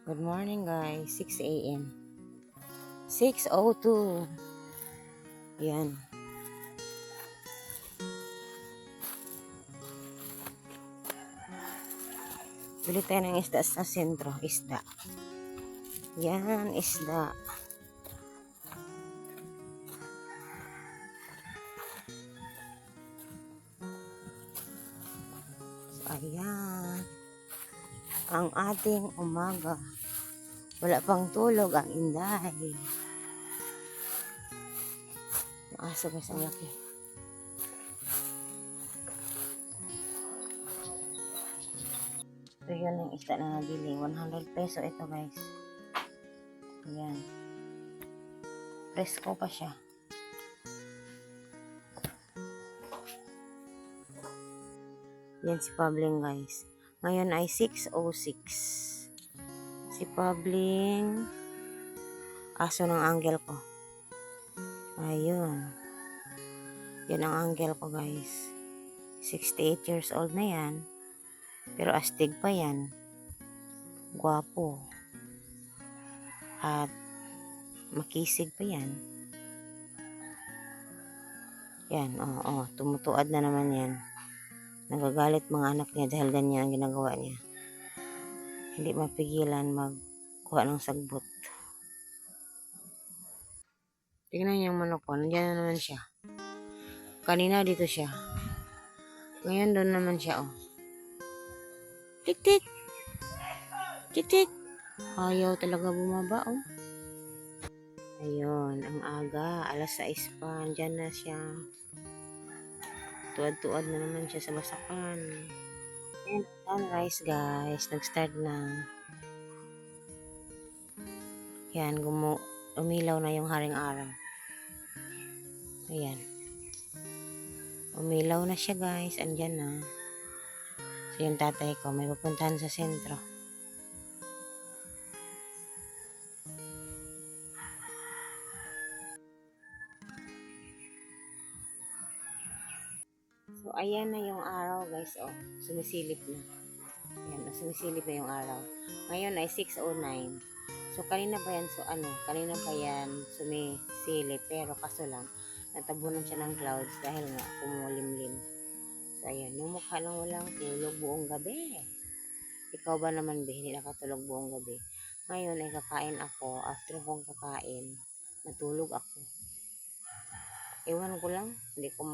Good morning guys, 6 a.m. 6:02. Yan. Bili tayo ng isda sa sentro. Isda. Yan, isda. So, ayan. Ang ating umaga. Wala pang tulog ang Inday. Ang aso guys, ang laki. Ito yun yung isda na nabili. 100 peso ito guys. Ayan. Presko pa siya. Yan si Pabling guys. Ngayon ay 6:06. Si Pabling, aso ng uncle ko. Ayun. Yan ang uncle ko guys. 68 years old na yan. Pero astig pa yan. Gwapo. At makisig pa yan. Yan, oo. Tumutuad na naman yan. Nagagalit mga anak niya dahil ganyan ang ginagawa niya. Hindi mapigilan magkuha ng sagbot. Tingnan niyo yung manok ko. Nandiyan na naman siya. Kanina dito siya. Ngayon doon naman siya, oh. Tik-tik! Tik-tik! Ayaw talaga bumaba, oh. Ayun, ang aga. Alas 6 pa. Nandiyan na siya. Tuad-tuad na naman siya sa basakan. And sunrise guys. Nag-start na. Yan, umilaw na yung haring araw. Ayan. Umilaw na siya guys. Andyan na. So yung tatay ko may pupuntahan sa sentro. So ayan na yung araw guys. Oh, sumisilip na. Ayan, sumisilip na yung araw. Ngayon ay 6:09. So kanina pa yan, kanina pa yan sumisilip. Pero kaso lang, natabunan siya ng clouds dahil nga kumulimlim. So ayan, yung mukha lang walang tulog buong gabi. Ikaw ba naman, hindi nakatulog buong gabi? Ngayon ay kakain ako. After kong kakain, matulog ako. Ewan ko lang, hindi pa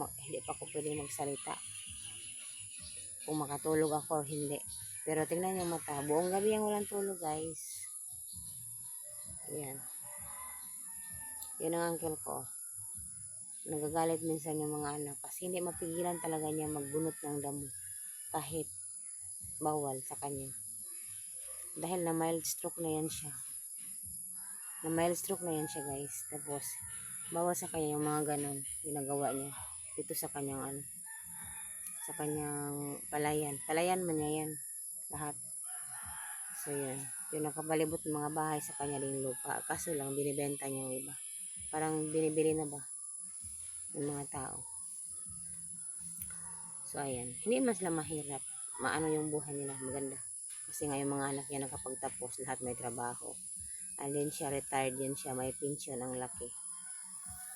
ako pwede magsalita. Kung makatulog ako o hindi. Pero tingnan yung mata. Buong gabi yung walang tulog guys. Ayan. Yun ang uncle ko. Nagagalit minsan yung mga anak. Kasi hindi mapigilan talaga niya magbunot ng damo. Kahit bawal sa kanya. Dahil na mild stroke na yan siya. Guys. Tapos, bawal sa kanya yung mga ganon. Ginagawa niya. Dito sa kanyang sa kanyang palayan. Palayan man niya yan. Lahat. So, yun. Yung nakabalibot ng mga bahay sa kanya ring lupa. Kaso lang, binibenta niya yung iba. Parang binibili na ba ng mga tao. So, ayan. Hindi mas lang mahirap. Maano yung buhay nila. Maganda. Kasi nga yung mga anak niya nakapagtapos. Lahat may trabaho. And then siya, retired yan siya. May pension ang laki.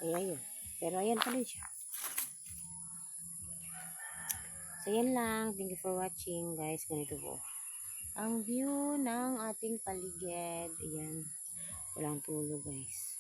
Ay, ayun. Pero ayan pa rin siya. So, yan lang. Thank you for watching, guys. Ganito po ang view ng ating paligid. Ayan. Walang tulog, guys.